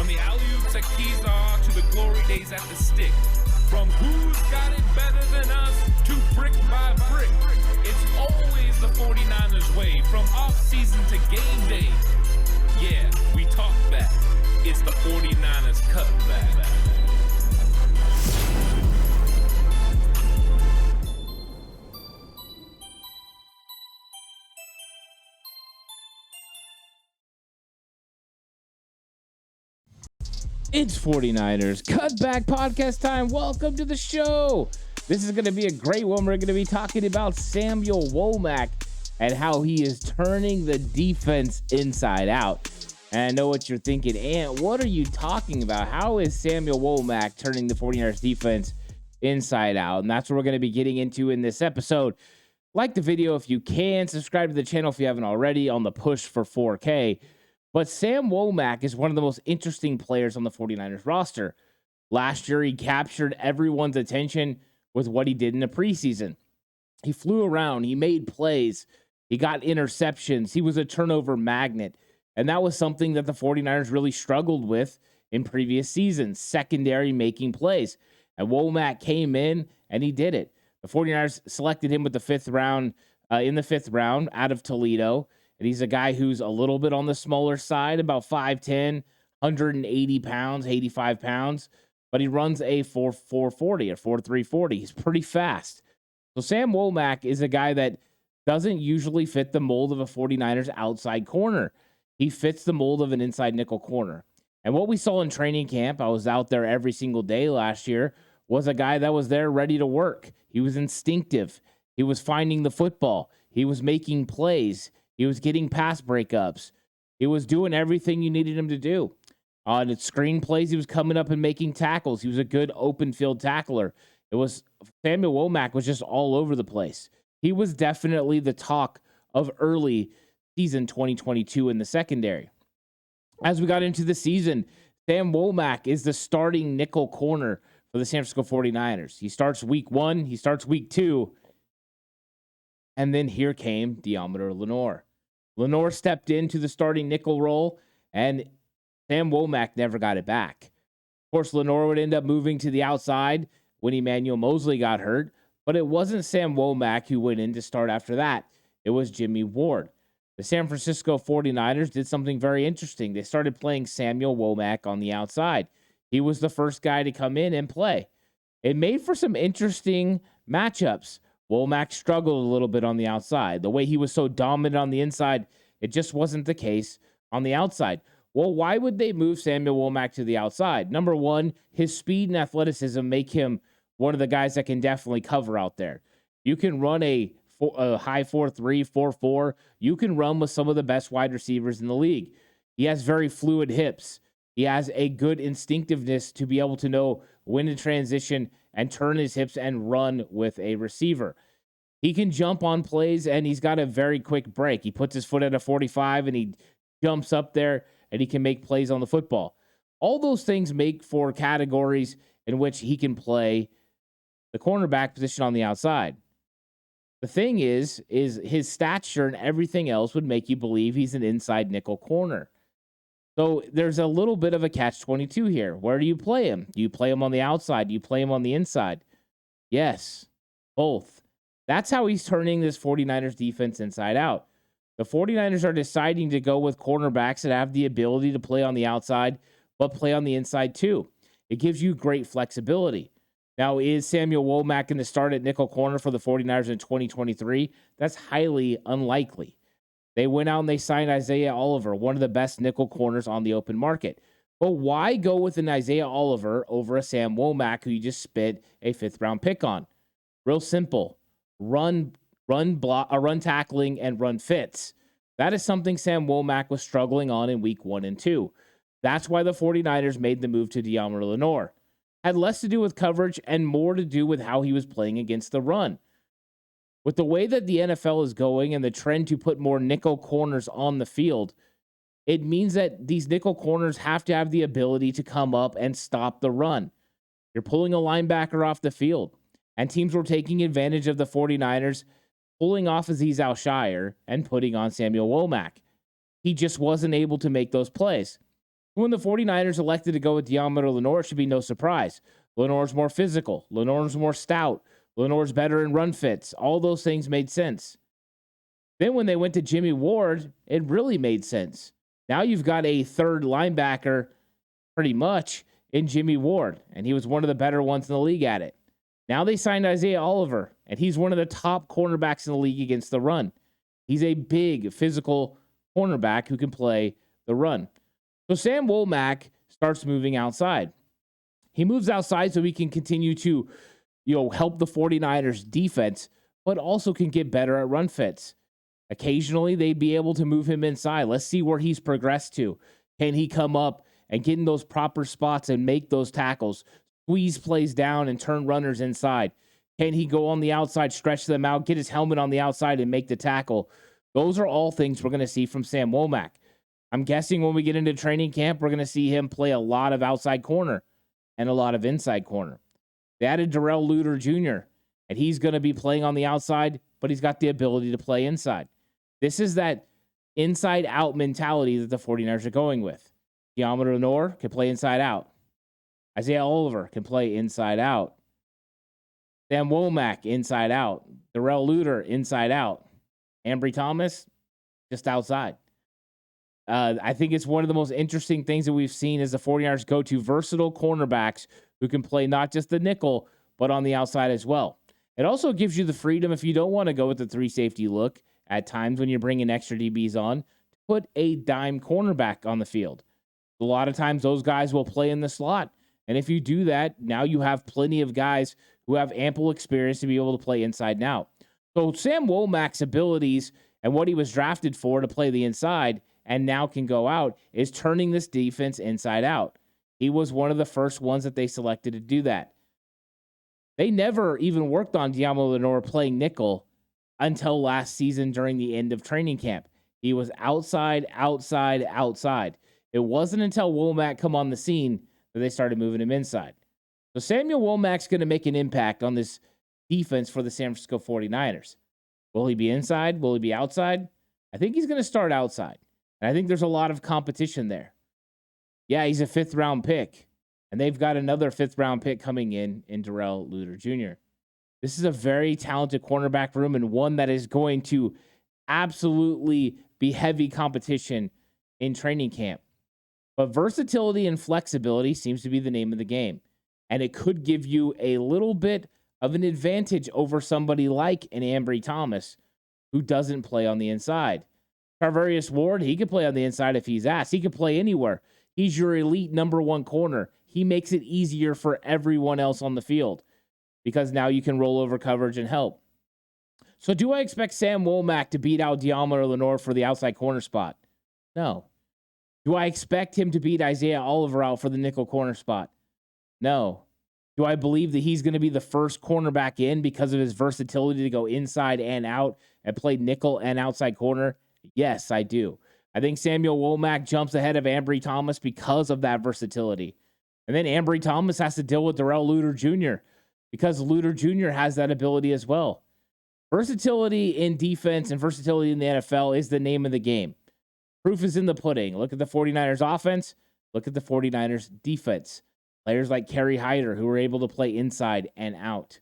From the alley-oops at Kezar to the glory days at the stick. From who's got it better than us to brick by brick. It's always the 49ers way, from off-season to game day. Yeah, we talk back. It's the 49ers Cutback. It's 49ers Cutback Podcast time. Welcome to the show. This is going to be a great one. We're going to be talking about Samuel Womack and how he is turning the defense inside out. And I know what you're thinking, Ant, what are you talking about? How is Samuel Womack turning the 49ers defense inside out? And that's what we're going to be getting into in this episode. Like the video if you can. Subscribe to the channel if you haven't already on the push for 4K. But Sam Womack is one of the most interesting players on the 49ers roster. Last year, he captured everyone's attention with what he did in the preseason. He flew around. He made plays. He got interceptions. He was a turnover magnet. And that was something that the 49ers really struggled with in previous seasons, secondary making plays. And Womack came in, and he did it. The 49ers selected him with the fifth round out of Toledo. And he's a guy who's a little bit on the smaller side, about 5'10", 180 pounds, 85 pounds. But he runs a 4.40 or 4.340. He's pretty fast. So Sam Womack is a guy that doesn't usually fit the mold of a 49ers outside corner. He fits the mold of an inside nickel corner. And what we saw in training camp, I was out there every single day last year, was a guy that was there ready to work. He was instinctive. He was finding the football. He was making plays. He was getting pass breakups. He was doing everything you needed him to do. On its screen plays, he was coming up and making tackles. He was a good open field tackler. Samuel Womack was just all over the place. He was definitely the talk of early season 2022 in the secondary. As we got into the season, Sam Womack is the starting nickel corner for the San Francisco 49ers. He starts week 1, he starts week 2, and then here came Deommodore Lenoir. Lenoir stepped into the starting nickel role, and Sam Womack never got it back. Of course, Lenoir would end up moving to the outside when Emmanuel Mosley got hurt, but it wasn't Sam Womack who went in to start after that. It was Jimmy Ward. The San Francisco 49ers did something very interesting. They started playing Samuel Womack on the outside. He was the first guy to come in and play. It made for some interesting matchups. Womack struggled a little bit on the outside. The way he was so dominant on the inside, it just wasn't the case on the outside. Well, why would they move Samuel Womack to the outside? Number one, his speed and athleticism make him one of the guys that can definitely cover out there. You can run a high 4.3, 4.4. You can run with some of the best wide receivers in the league. He has very fluid hips. He has a good instinctiveness to be able to know when to transition and turn his hips and run with a receiver. He can jump on plays, and he's got a very quick break. He puts his foot at a 45, and he jumps up there, and he can make plays on the football. All those things make for categories in which he can play the cornerback position on the outside. The thing is his stature and everything else would make you believe he's an inside nickel corner. So there's a little bit of a catch-22 here. Where do you play him? Do you play him on the outside? Do you play him on the inside? Yes, both. That's how he's turning this 49ers defense inside out. The 49ers are deciding to go with cornerbacks that have the ability to play on the outside, but play on the inside too. It gives you great flexibility. Now, is Samuel Womack going to start at nickel corner for the 49ers in 2023? That's highly unlikely. They went out and they signed Isaiah Oliver, one of the best nickel corners on the open market. But why go with an Isaiah Oliver over a Sam Womack who you just spent a 5th-round pick on? Real simple. Run tackling and run fits. That is something Sam Womack was struggling on in week 1 and 2. That's why the 49ers made the move to Deommodore Lenoir. Had less to do with coverage and more to do with how he was playing against the run. With the way that the NFL is going and the trend to put more nickel corners on the field, it means that these nickel corners have to have the ability to come up and stop the run. You're pulling a linebacker off the field, and teams were taking advantage of the 49ers pulling off Azeez Al-Shire and putting on Samuel Womack. He just wasn't able to make those plays. When the 49ers elected to go with Deommodore Lenoir, it should be no surprise. Lenoir's more physical. Lenoir's more stout. Lenoir's better in run fits. All those things made sense. Then when they went to Jimmy Ward, it really made sense. Now you've got a third linebacker pretty much in Jimmy Ward, and he was one of the better ones in the league at it. Now they signed Isaiah Oliver, and he's one of the top cornerbacks in the league against the run. He's a big physical cornerback who can play the run. So Sam Womack starts moving outside. He moves outside so he can continue to, help the 49ers defense, but also can get better at run fits. Occasionally, they'd be able to move him inside. Let's see where he's progressed to. Can he come up and get in those proper spots and make those tackles, squeeze plays down and turn runners inside? Can he go on the outside, stretch them out, get his helmet on the outside and make the tackle? Those are all things we're going to see from Sam Womack. I'm guessing when we get into training camp, we're going to see him play a lot of outside corner and a lot of inside corner. They added Darrell Luter Jr., and he's going to be playing on the outside, but he's got the ability to play inside. This is that inside-out mentality that the 49ers are going with. Deommodore Lenoir can play inside out. Isaiah Oliver can play inside out. Sam Womack, inside out. Darrell Luter, inside out. Ambry Thomas, just outside. I think it's one of the most interesting things that we've seen is the 49ers go to versatile cornerbacks who can play not just the nickel, but on the outside as well. It also gives you the freedom, if you don't want to go with the 3 safety look, at times when you're bringing extra DBs on, to put a dime cornerback on the field. A lot of times those guys will play in the slot. And if you do that, now you have plenty of guys who have ample experience to be able to play inside and out. So Sam Womack's abilities and what he was drafted for to play the inside and now can go out is turning this defense inside out. He was one of the first ones that they selected to do that. They never even worked on Deommodore Lenoir playing nickel until last season during the end of training camp. He was outside. It wasn't until Womack come on the scene that they started moving him inside. So Samuel Womack's going to make an impact on this defense for the San Francisco 49ers. Will he be inside? Will he be outside? I think he's going to start outside. And I think there's a lot of competition there. Yeah, he's a 5th-round pick. And they've got another 5th-round pick coming in Darrell Luter Jr. This is a very talented cornerback room and one that is going to absolutely be heavy competition in training camp. But versatility and flexibility seems to be the name of the game. And it could give you a little bit of an advantage over somebody like an Ambry Thomas who doesn't play on the inside. Tarvarius Ward, he could play on the inside if he's asked. He could play anywhere. He's your elite number 1 corner. He makes it easier for everyone else on the field because now you can roll over coverage and help. So do I expect Sam Womack to beat out Deommodore Lenoir for the outside corner spot? No. Do I expect him to beat Isaiah Oliver out for the nickel corner spot? No. Do I believe that he's going to be the first cornerback in because of his versatility to go inside and out and play nickel and outside corner? Yes, I do. I think Samuel Womack jumps ahead of Ambry Thomas because of that versatility. And then Ambry Thomas has to deal with Darrell Luter Jr. because Luter Jr. has that ability as well. Versatility in defense and versatility in the NFL is the name of the game. Proof is in the pudding. Look at the 49ers offense. Look at the 49ers defense. Players like Kerry Hyder who are able to play inside and out.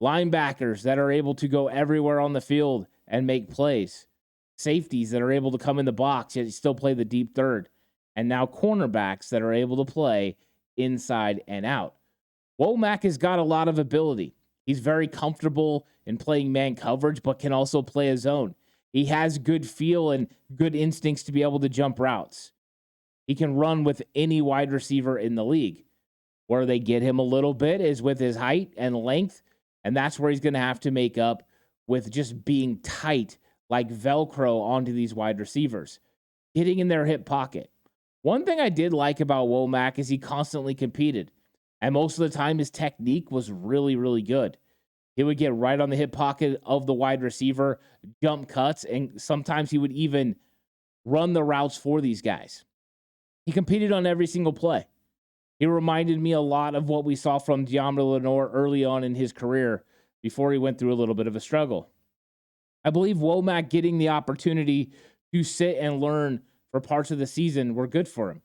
Linebackers that are able to go everywhere on the field and make plays. Safeties that are able to come in the box yet still play the deep third. And now cornerbacks that are able to play inside and out. Womack has got a lot of ability. He's very comfortable in playing man coverage, but can also play a zone. He has good feel and good instincts to be able to jump routes. He can run with any wide receiver in the league. Where they get him a little bit is with his height and length, and that's where he's going to have to make up with just being tight like Velcro onto these wide receivers, getting in their hip pocket. One thing I did like about Womack is he constantly competed, and most of the time his technique was really, really good. He would get right on the hip pocket of the wide receiver, jump cuts, and sometimes he would even run the routes for these guys. He competed on every single play. He reminded me a lot of what we saw from Deommodore Lenoir early on in his career before he went through a little bit of a struggle. I believe Womack getting the opportunity to sit and learn for parts of the season were good for him.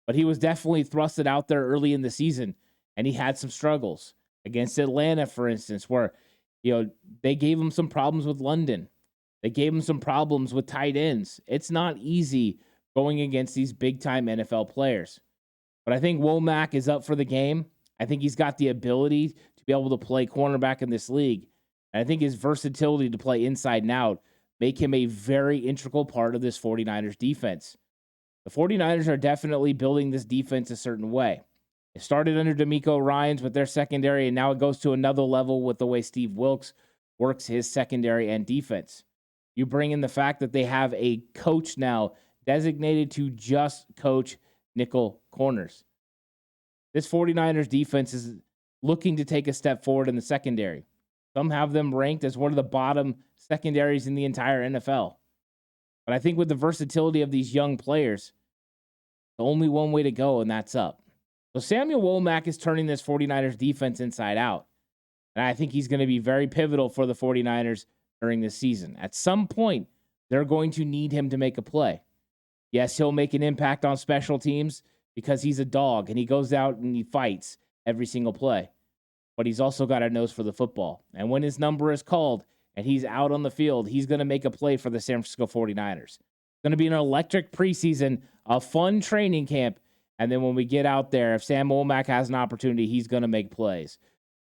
but he was definitely thrusted out there early in the season, and he had some struggles against Atlanta, for instance, where, they gave him some problems with London. They gave him some problems with tight ends. It's not easy going against these big-time NFL players. But I think Womack is up for the game. I think he's got the ability to be able to play cornerback in this league. And I think his versatility to play inside and out make him a very integral part of this 49ers defense. The 49ers are definitely building this defense a certain way. It started under DeMeco Ryans with their secondary, and now it goes to another level with the way Steve Wilks works his secondary and defense. You bring in the fact that they have a coach now designated to just coach nickel corners. This 49ers defense is looking to take a step forward in the secondary. Some have them ranked as one of the bottom secondaries in the entire NFL. But I think with the versatility of these young players, the only one way to go, and that's up. So Samuel Womack is turning this 49ers defense inside out. And I think he's going to be very pivotal for the 49ers during this season. At some point, they're going to need him to make a play. Yes, he'll make an impact on special teams because he's a dog and he goes out and he fights every single play. But he's also got a nose for the football. And when his number is called and he's out on the field, he's going to make a play for the San Francisco 49ers. It's going to be an electric preseason, a fun training camp. And then when we get out there, if Sam Womack has an opportunity, he's going to make plays.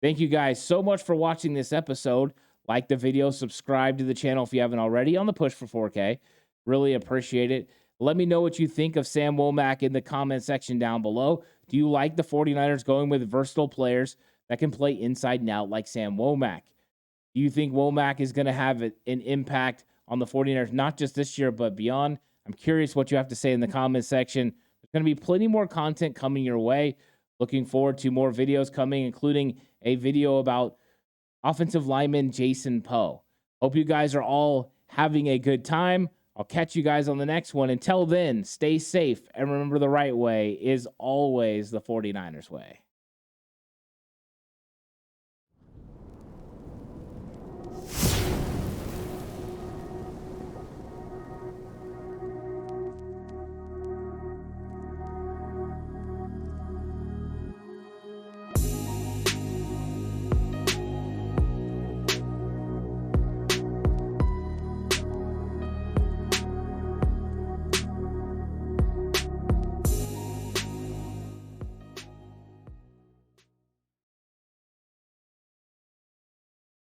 Thank you guys so much for watching this episode. Like the video, subscribe to the channel if you haven't already on the push for 4K. Really appreciate it. Let me know what you think of Sam Womack in the comment section down below. Do you like the 49ers going with versatile players that can play inside and out like Sam Womack? Do you think Womack is going to have an impact on the 49ers, not just this year, but beyond? I'm curious what you have to say in the comment section. There's going to be plenty more content coming your way. Looking forward to more videos coming, including a video about offensive lineman Jason Poe. Hope you guys are all having a good time. I'll catch you guys on the next one. Until then, stay safe and remember the right way is always the 49ers way.